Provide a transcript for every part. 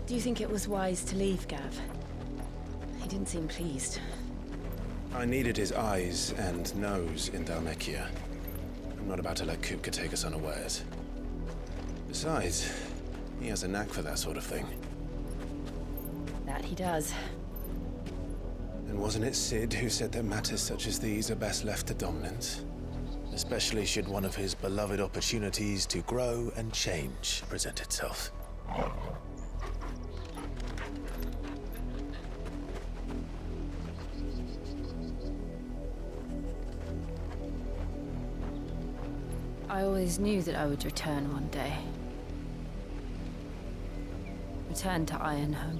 Do you think it was wise to leave, Gav? He didn't seem pleased. I needed his eyes and nose in Dhalmekia. I'm not about to let Kupka take us unawares. Besides, he has a knack for that sort of thing. That he does. And wasn't it Sid who said that matters such as these are best left to dominance? Especially should one of his beloved opportunities to grow and change present itself. I always knew that I would return one day. Return to Ironhome.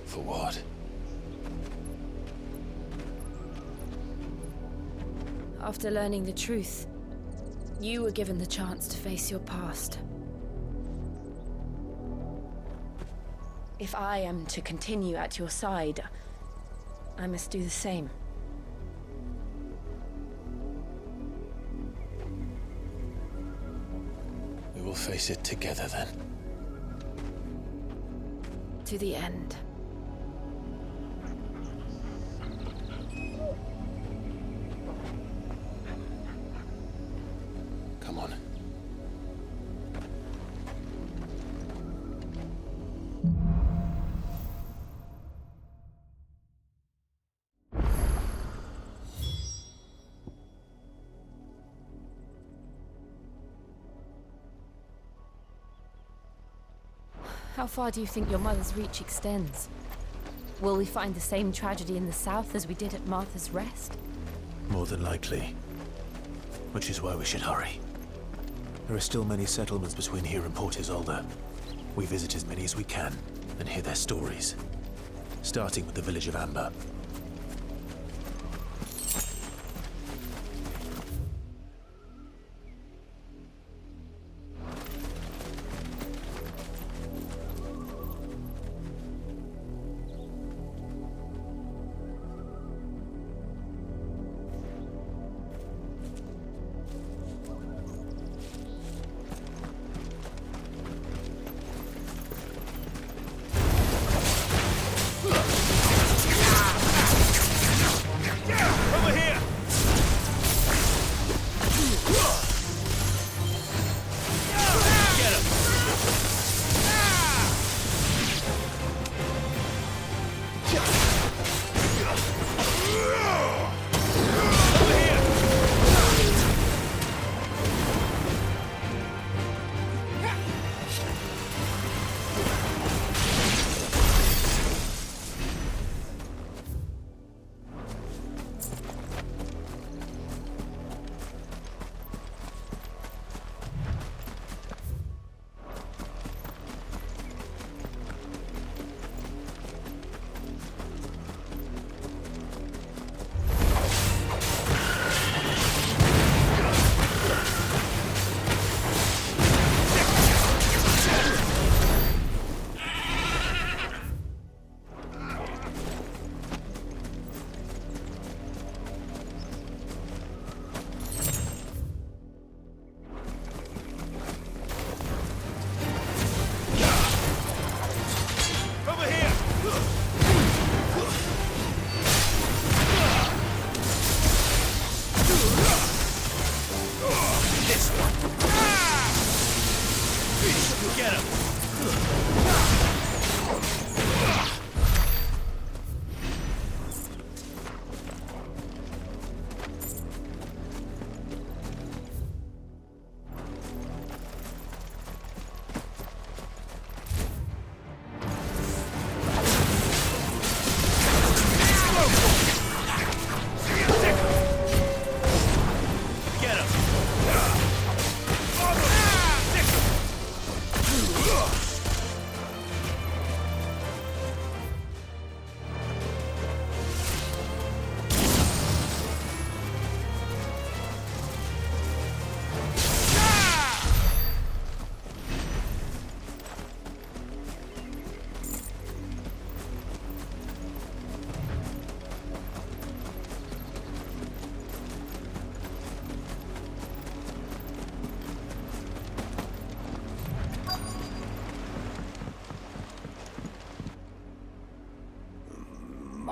For what? After learning the truth, you were given the chance to face your past. If I am to continue at your side, I must do the same. We will face it together then. To the end. Come on. How far do you think your mother's reach extends? Will we find the same tragedy in the south as we did at Martha's Rest? More than likely. Which is why we should hurry. There are still many settlements between here and Port Isolde. We visit as many as we can and hear their stories. Starting with the village of Amber.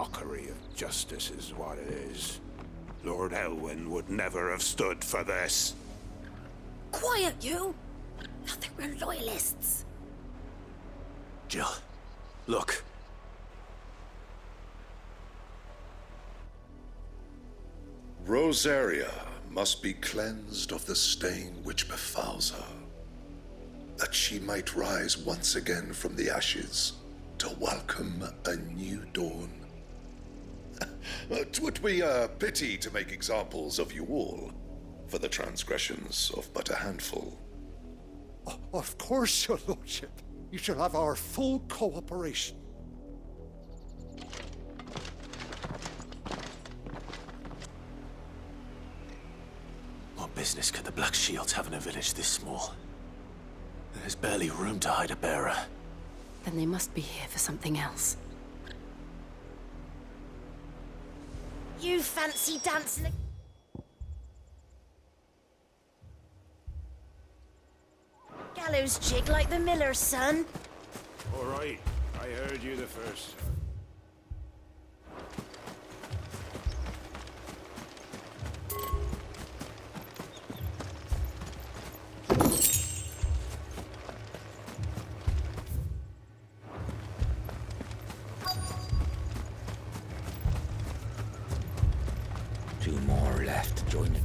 mockery of justice is what it is. Lord Elwyn would never have stood for this. Quiet, you! Thought they were loyalists. Jill, look. Rosaria must be cleansed of the stain which befouls her, that she might rise once again from the ashes to welcome a new dawn. 'Twould be a pity to make examples of you all, for the transgressions of but a handful. Of course, your lordship. You shall have our full cooperation. What business could the Black Shields have in a village this small? There's barely room to hide a bearer. Then they must be here for something else. You fancy dancing? Gallows jig like the miller's son. All right, I heard you the first time. Two more left to join the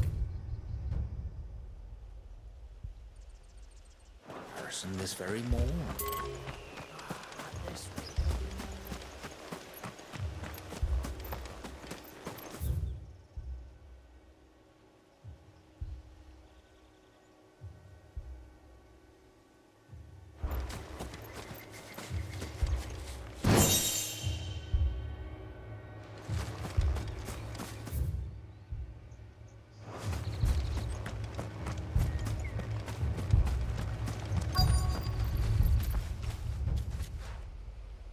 person this very morning.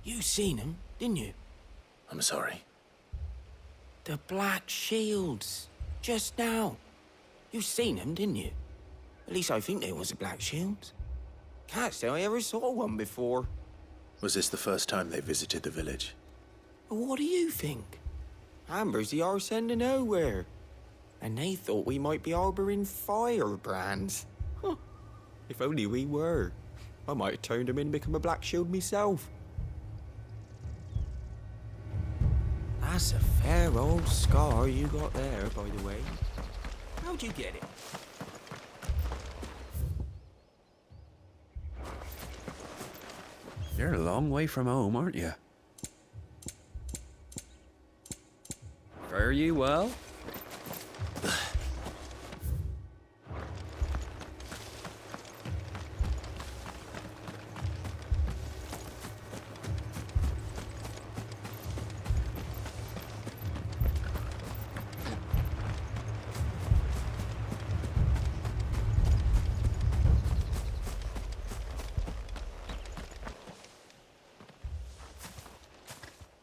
You seen him, didn't you? I'm sorry. The Black Shields. Just now. You seen him, didn't you? At least I think there was a Black Shield. Can't say I ever saw one before. Was this the first time they visited the village? But what do you think? Amber's the arse end of nowhere. And they thought we might be harbouring firebrands. Huh. If only we were. I might have turned him in and become a Black Shield myself. That's a fair old scar you got there, by the way. How'd you get it? You're a long way from home, aren't you? Fare you well?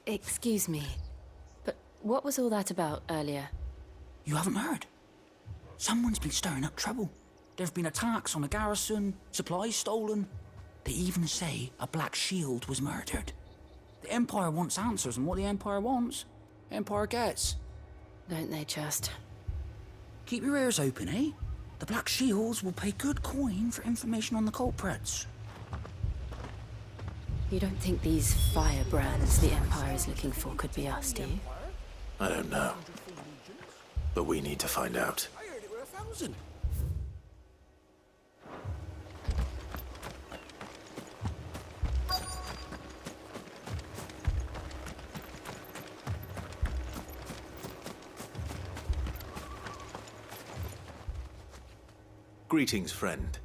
Excuse me, but what was all that about earlier? You haven't heard? Someone's been stirring up trouble. There've been attacks on the garrison, supplies stolen. They even say a Black Shield was murdered. The Empire wants answers, and what the Empire wants, Empire gets. Don't they just? Keep your ears open, eh? The Black Shields will pay good coin for information on the culprits. You don't think these firebrands the Empire is looking for could be us, do you? I don't know. But we need to find out. I heard it were 1,000. Greetings, friend.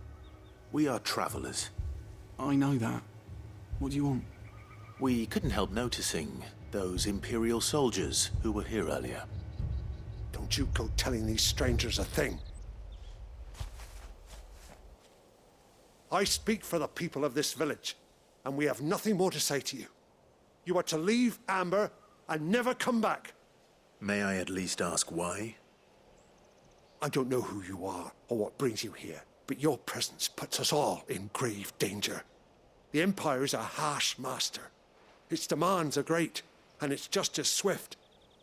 We are travelers. I know that. What do you want? We couldn't help noticing those Imperial soldiers who were here earlier. Don't you go telling these strangers a thing. I speak for the people of this village, and we have nothing more to say to you. You are to leave Amber and never come back. May I at least ask why? I don't know who you are or what brings you here, but your presence puts us all in grave danger. The Empire is a harsh master. Its demands are great, and it's just as swift.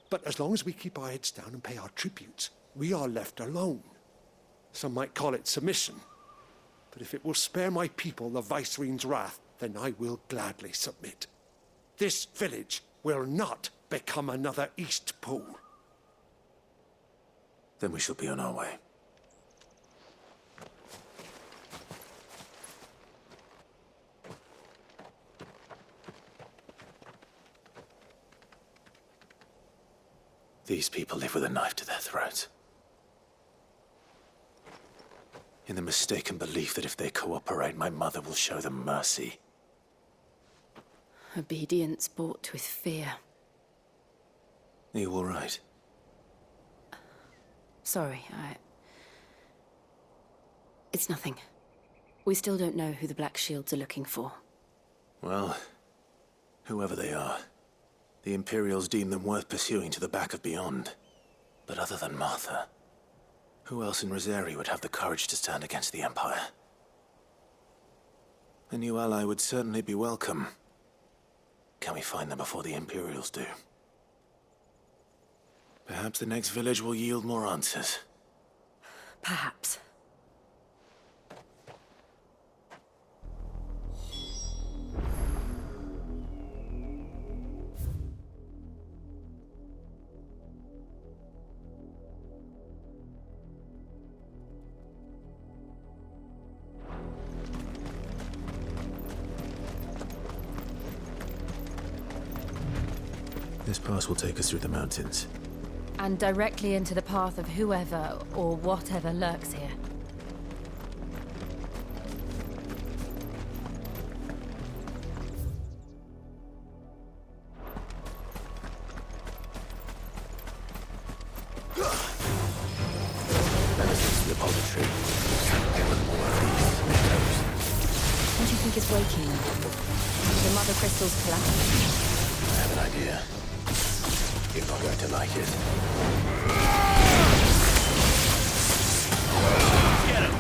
But as long as we keep our heads down and pay our tributes, we are left alone. Some might call it submission. But if it will spare my people the Viceroy's wrath, then I will gladly submit. This village will not become another East Pool. Then we shall be on our way. These people live with a knife to their throats. In the mistaken belief that if they cooperate, my mother will show them mercy. Obedience bought with fear. Are you all right? Sorry, It's nothing. We still don't know who the Black Shields are looking for. Well, whoever they are, the Imperials deem them worth pursuing to the back of beyond. But other than Martha, who else in Rosari would have the courage to stand against the Empire? A new ally would certainly be welcome. Can we find them before the Imperials do? Perhaps the next village will yield more answers. Perhaps. This pass will take us through the mountains. And directly into the path of whoever or whatever lurks here. That is the laboratory. One more of these. What do you think is waking them? The mother crystals collapse? I have an idea. You're not going to like it. Get him!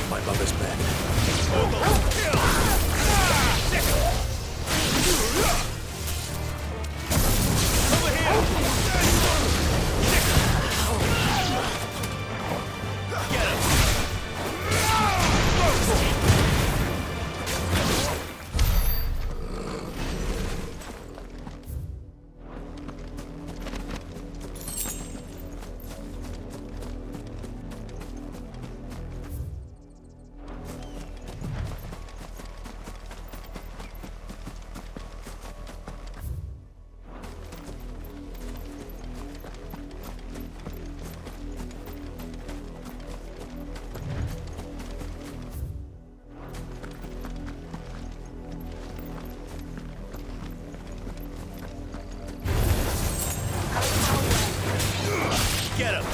My mother's men. Get him!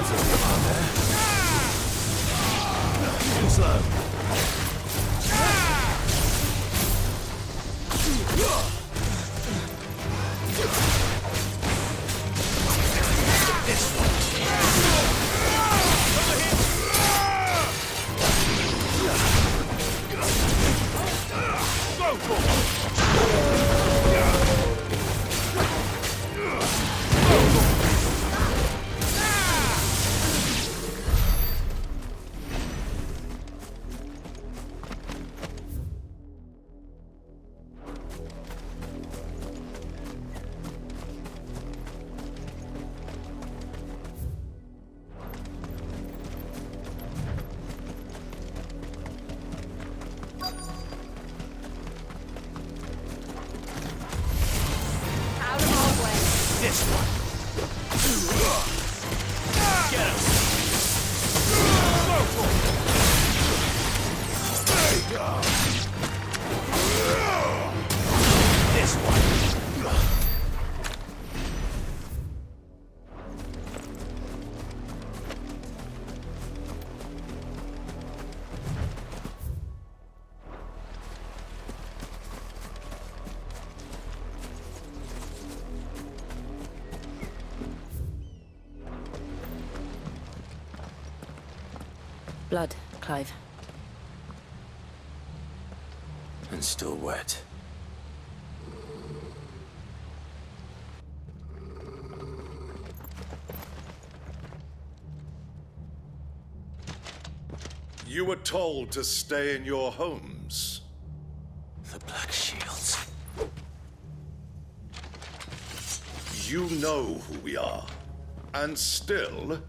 Loads of them out there. Too slow. This one. Go for it. This one. Get him. Go for it. There you go. This one. Blood, Clive. And still wet. You were told to stay in your homes. The Black Shields. You know who we are. And still,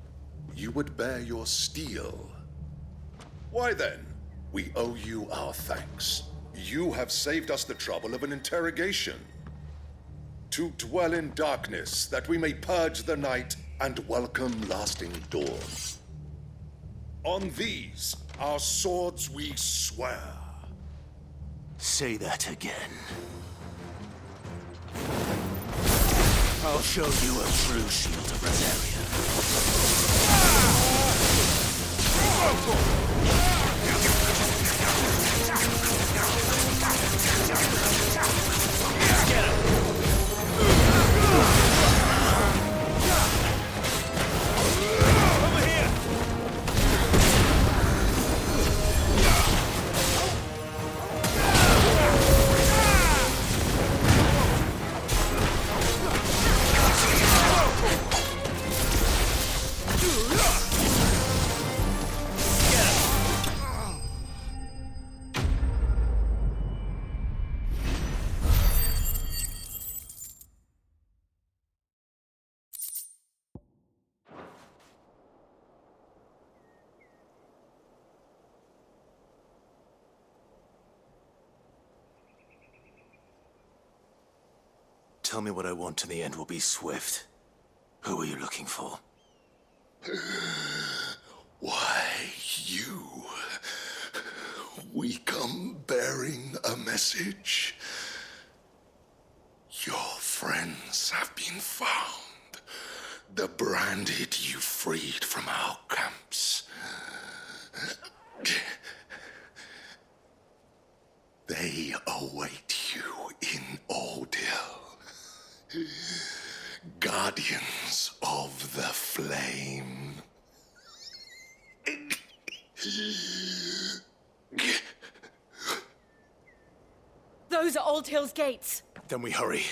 you would bear your steel. Why then, we owe you our thanks. You have saved us the trouble of an interrogation. To dwell in darkness, that we may purge the night and welcome lasting dawn. On these, our swords we swear. Say that again. I'll show you a true shield of Rosaria. Get him! Over here! Tell me what I want, and the end will be swift. Who are you looking for? Why, you. We come bearing a message. Your friends have been found. The branded you freed from our camps. They await you in Auldhyl. Guardians of the Flame. Those are Auldhyl's gates. Then we hurry.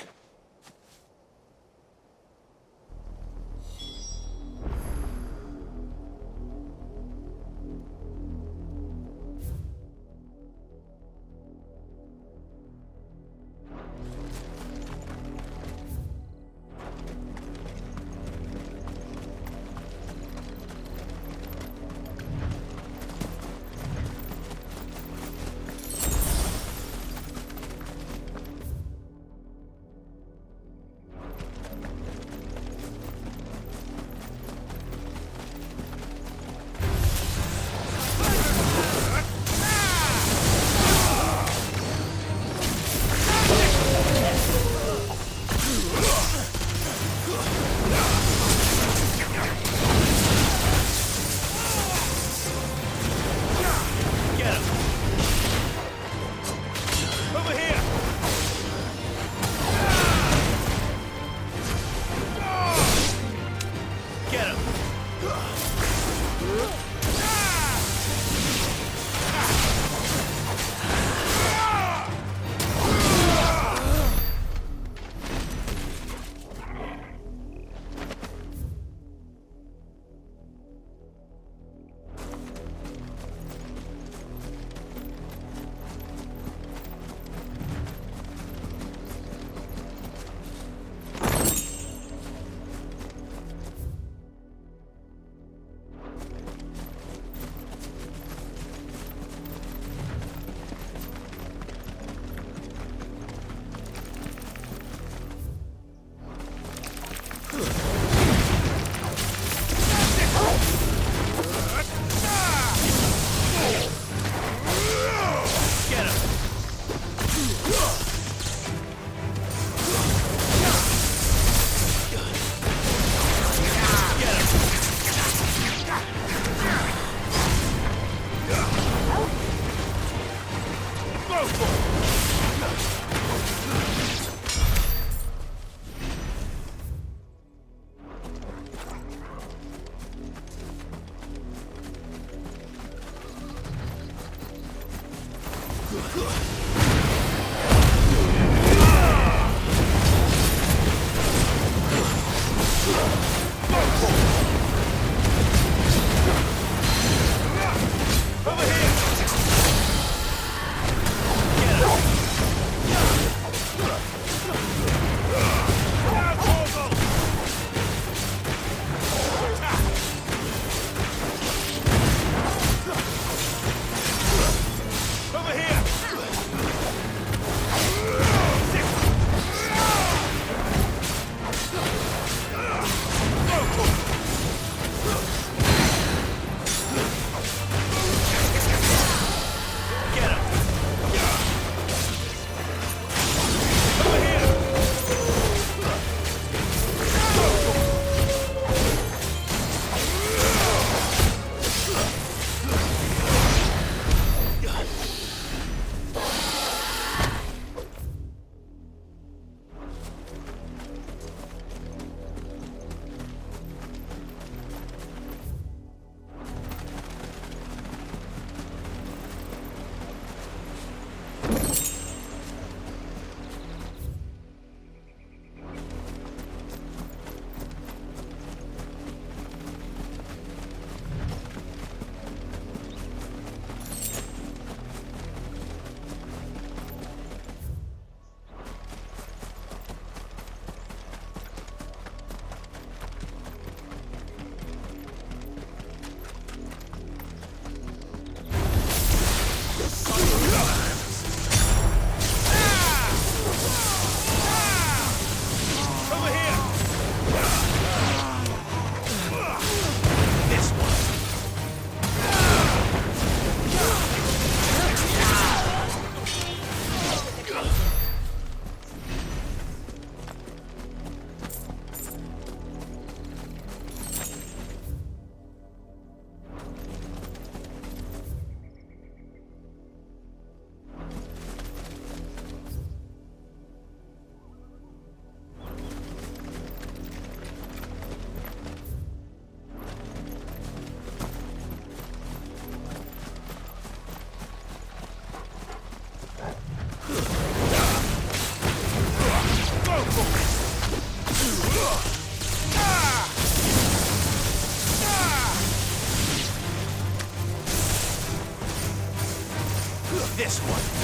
This one.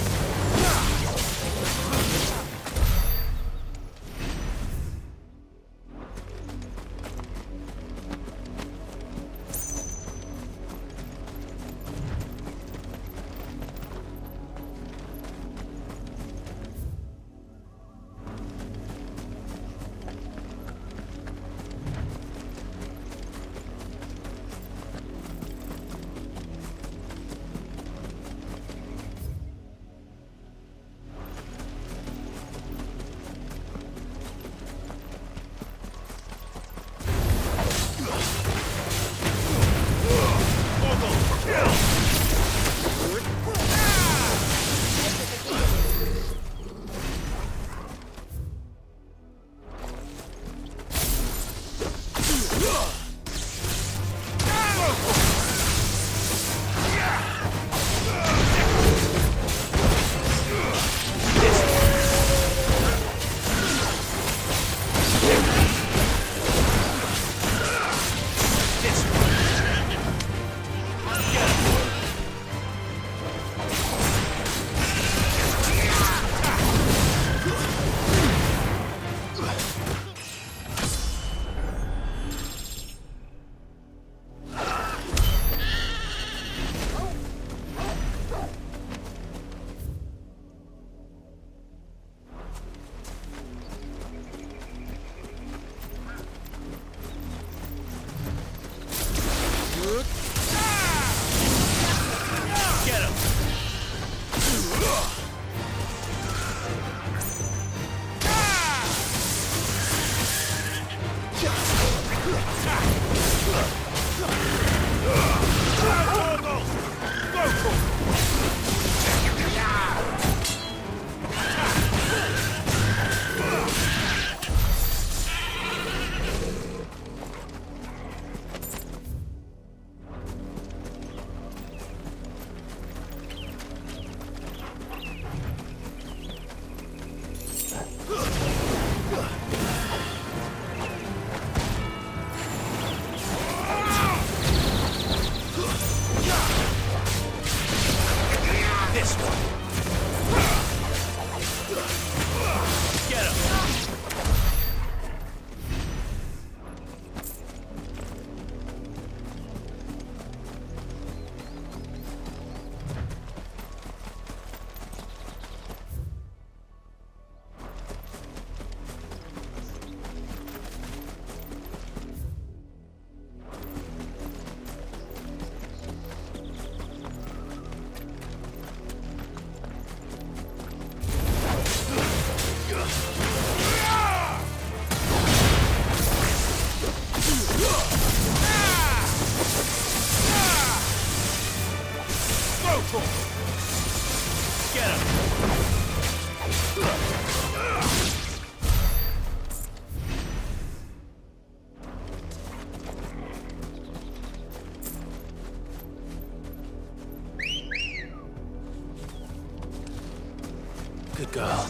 Good girl.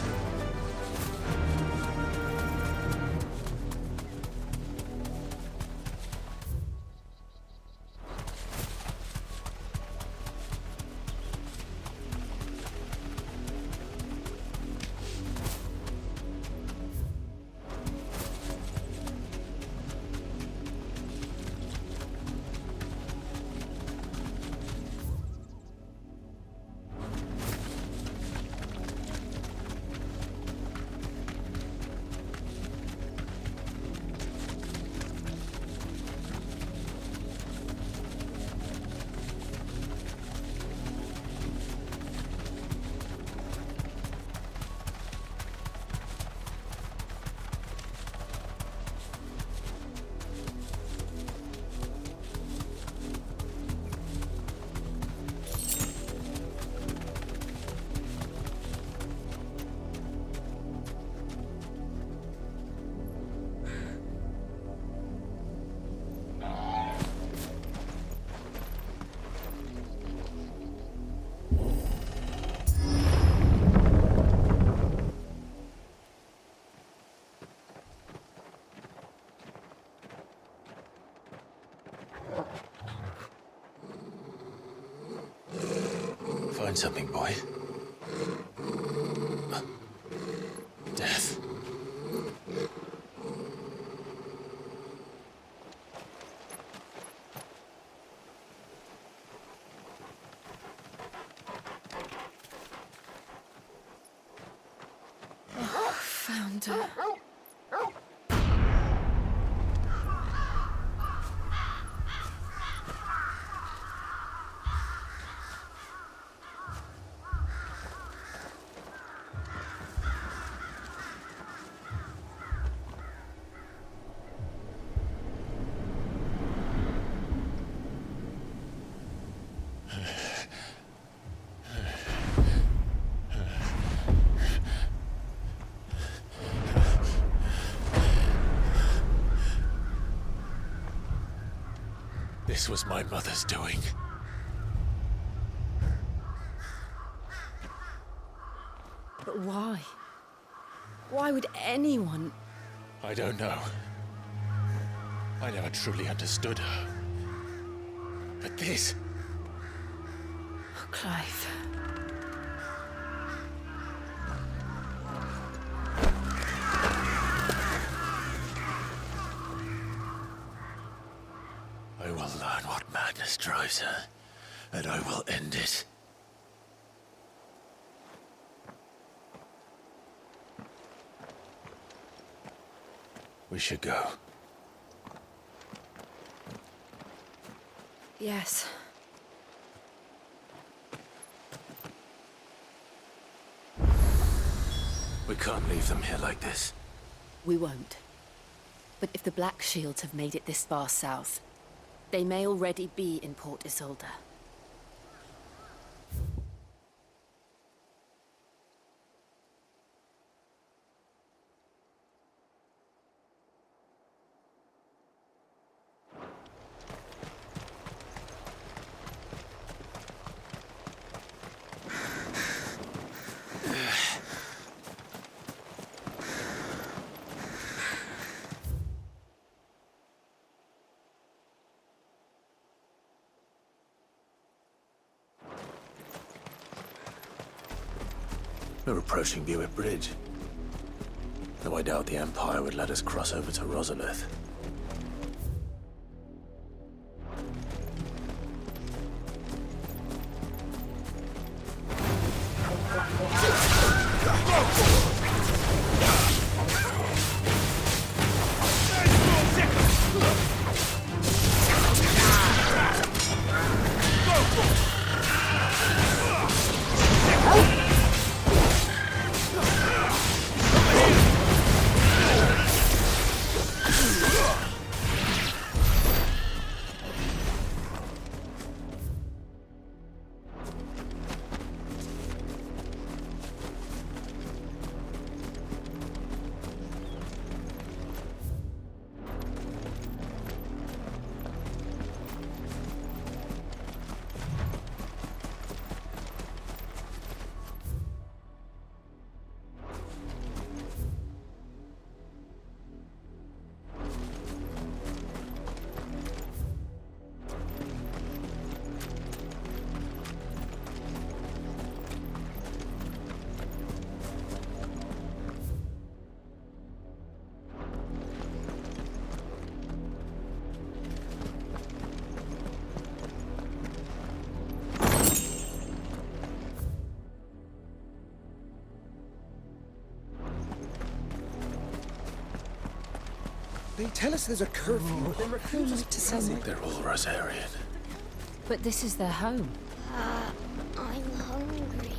Find something, boy. Death. Found her. This was my mother's doing. But why? Why would anyone... I don't know. I never truly understood her. But this... Oh, Clive. I will learn what madness drives her, and I will end it. We should go. Yes. We can't leave them here like this. We won't. But if the Black Shields have made it this far south, they may already be in Port Isolde. We're approaching Buick Bridge. Though I doubt the Empire would let us cross over to Rosalith. They tell us there's a curfew, but then refuse us to send it. They're all Rosarian. But this is their home. I'm hungry.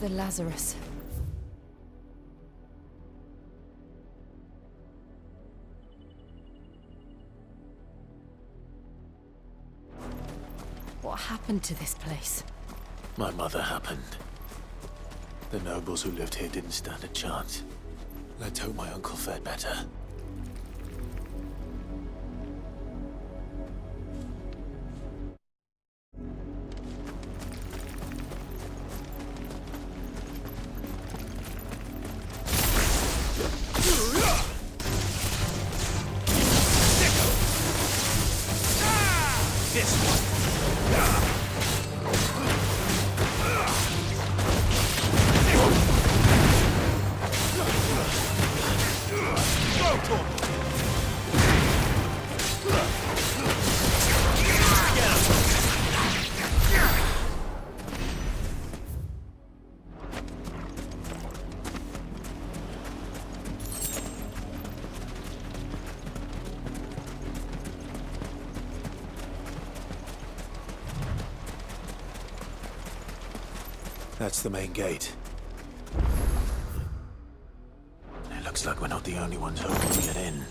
The Lazarus. happened to this place? My mother happened. The nobles who lived here didn't stand a chance. Let's hope my uncle fared better. That's the main gate. It looks like we're not the only ones hoping to get in.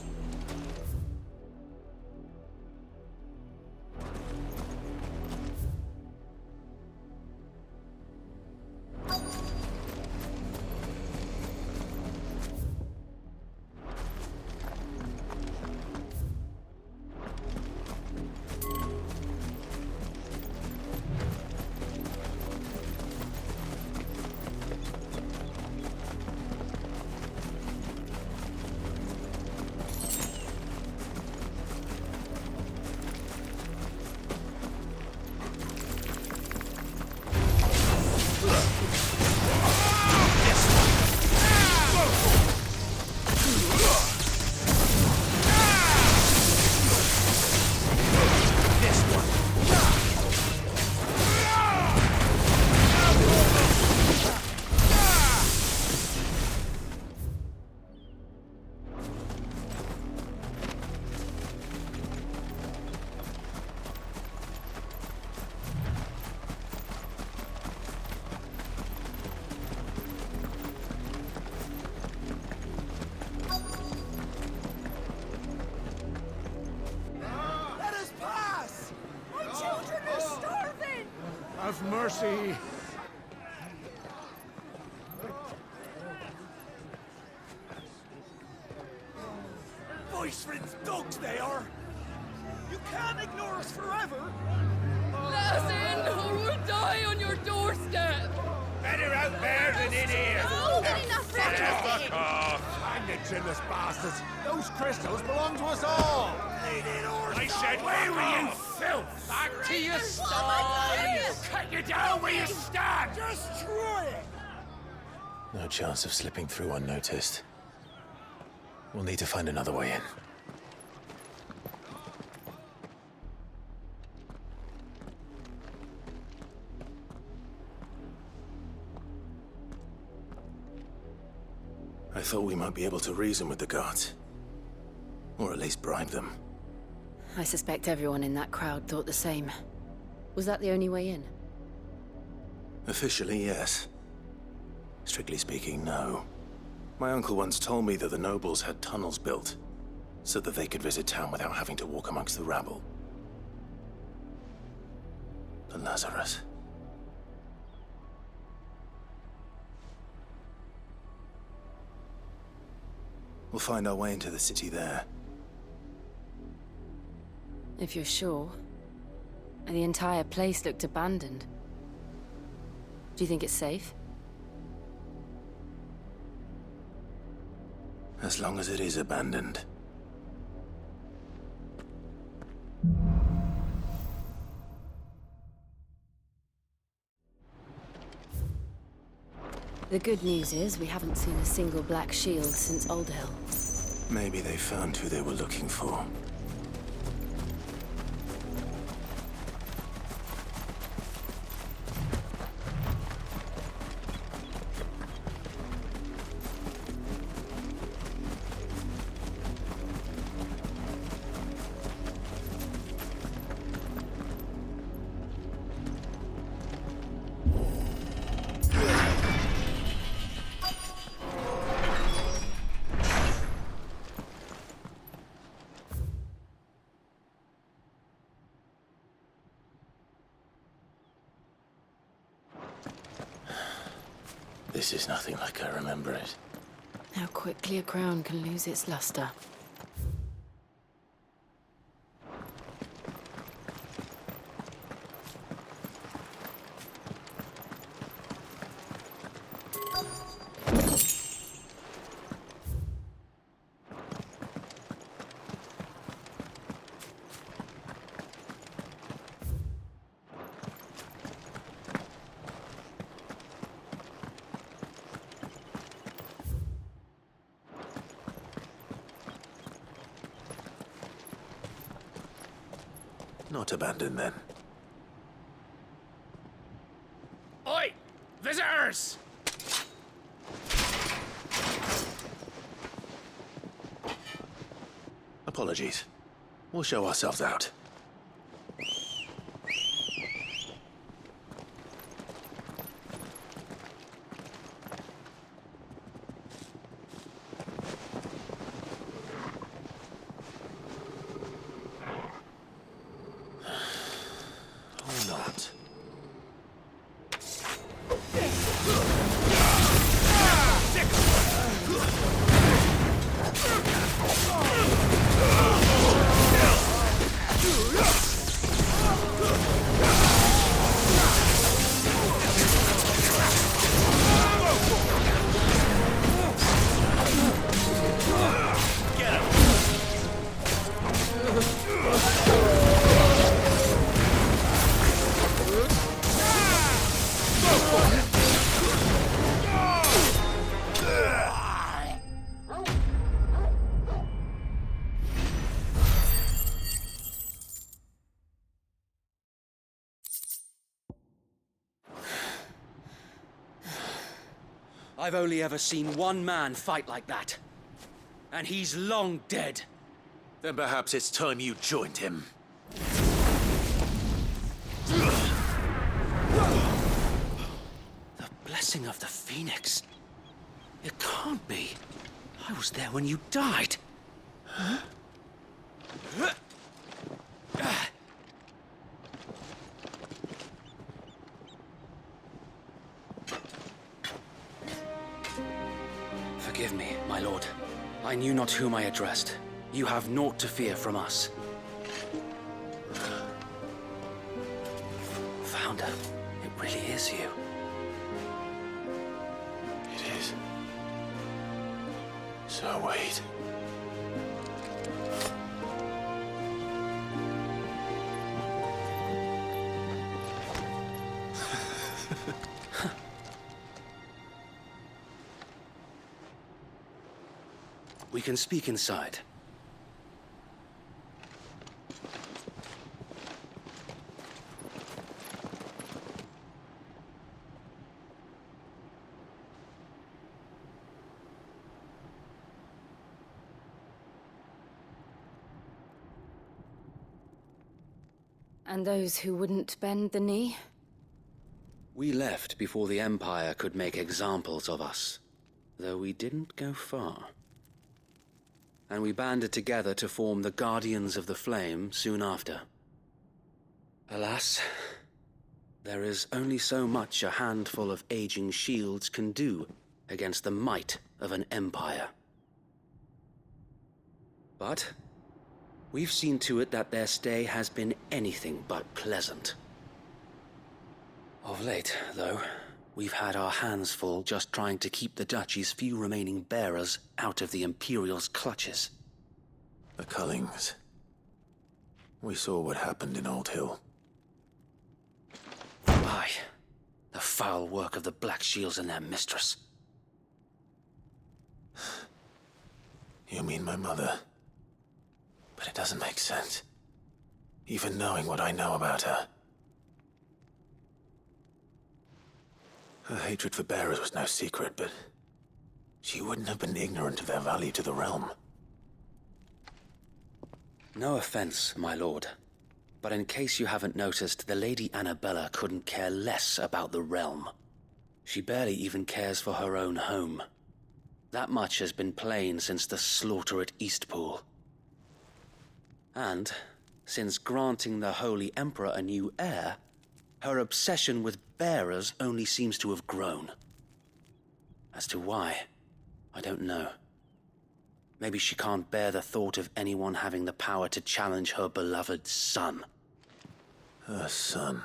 Have mercy. Voice-ridden dogs they are! You can't ignore us forever! Let us in, or we'll die on your doorstep! Better out there than in here! Oh, good enough for Fuck off! Hang the chinless bastards! Those crystals belong to us all! I said, where were you, filth? Back to your sties! Cut you down where you stand! Just try it! No chance of slipping through unnoticed. We'll need to find another way in. I thought we might be able to reason with the guards. Or at least bribe them. I suspect everyone in that crowd thought the same. Was that the only way in? Officially, yes. Strictly speaking, no. My uncle once told me that the nobles had tunnels built, so that they could visit town without having to walk amongst the rabble. But Lazarus... We'll find our way into the city there. If you're sure. The entire place looked abandoned. Do you think it's safe? As long as it is abandoned. The good news is we haven't seen a single black shield since Auldhyl. Maybe they found who they were looking for. This is nothing like I remember it. How quickly a crown can lose its luster. Not abandoned, then. Oi! Visitors! Apologies. We'll show ourselves out. Or not. I've only ever seen one man fight like that. And he's long dead. Then perhaps it's time you joined him. The blessing of the Phoenix. It can't be. I was there when you died. Huh? Forgive me, my lord. I knew not whom I addressed. You have naught to fear from us. Founder, it really is you. It is. So wait. We can speak inside. And those who wouldn't bend the knee? We left before the Empire could make examples of us, though we didn't go far. And we banded together to form the Guardians of the Flame soon after. Alas, there is only so much a handful of aging shields can do against the might of an empire. But we've seen to it that their stay has been anything but pleasant. Of late, though, we've had our hands full just trying to keep the Duchy's few remaining bearers out of the Imperial's clutches. The Cullings. We saw what happened in Auldhyl. Aye. The foul work of the Black Shields and their mistress. You mean my mother? But it doesn't make sense. Even knowing what I know about her. Her hatred for bearers was no secret, but she wouldn't have been ignorant of their value to the realm. No offense, my lord, but in case you haven't noticed, the Lady Annabella couldn't care less about the realm. She barely even cares for her own home. That much has been plain since the slaughter at Eastpool. And, since granting the Holy Emperor a new heir, her obsession with bearers only seems to have grown. As to why, I don't know. Maybe she can't bear the thought of anyone having the power to challenge her beloved son. Her son.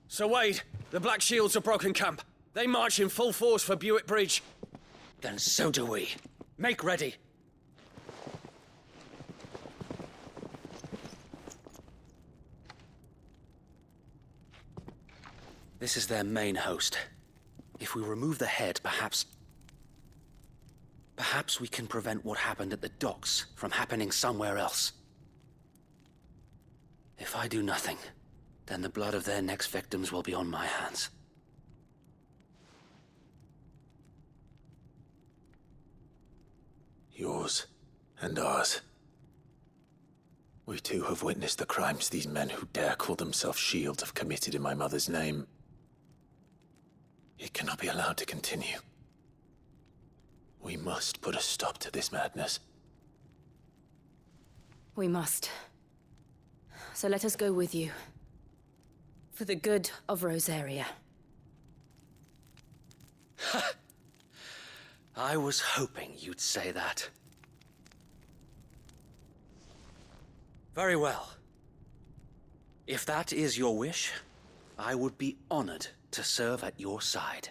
Sir Wade, the Black Shields have broken camp. They march in full force for Buick Bridge. Then so do we. Make ready. This is their main host. If we remove the head, perhaps we can prevent what happened at the docks from happening somewhere else. If I do nothing, then the blood of their next victims will be on my hands. Yours and ours. We too have witnessed the crimes these men who dare call themselves Shield have committed in my mother's name. It cannot be allowed to continue. We must put a stop to this madness. We must. So let us go with you. For the good of Rosaria. I was hoping you'd say that. Very well. If that is your wish, I would be honored to serve at your side.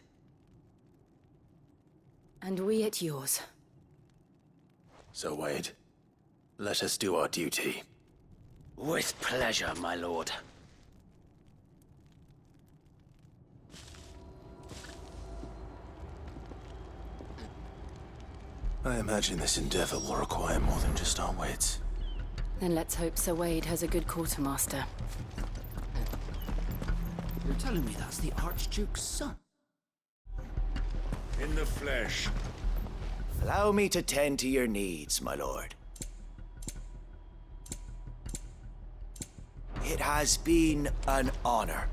And we at yours. So, Wade, let us do our duty. With pleasure, my lord. I imagine this endeavor will require more than just our wits. Then let's hope Sir Wade has a good quartermaster. You're telling me that's the Archduke's son? In the flesh. Allow me to tend to your needs, my lord. It has been an honor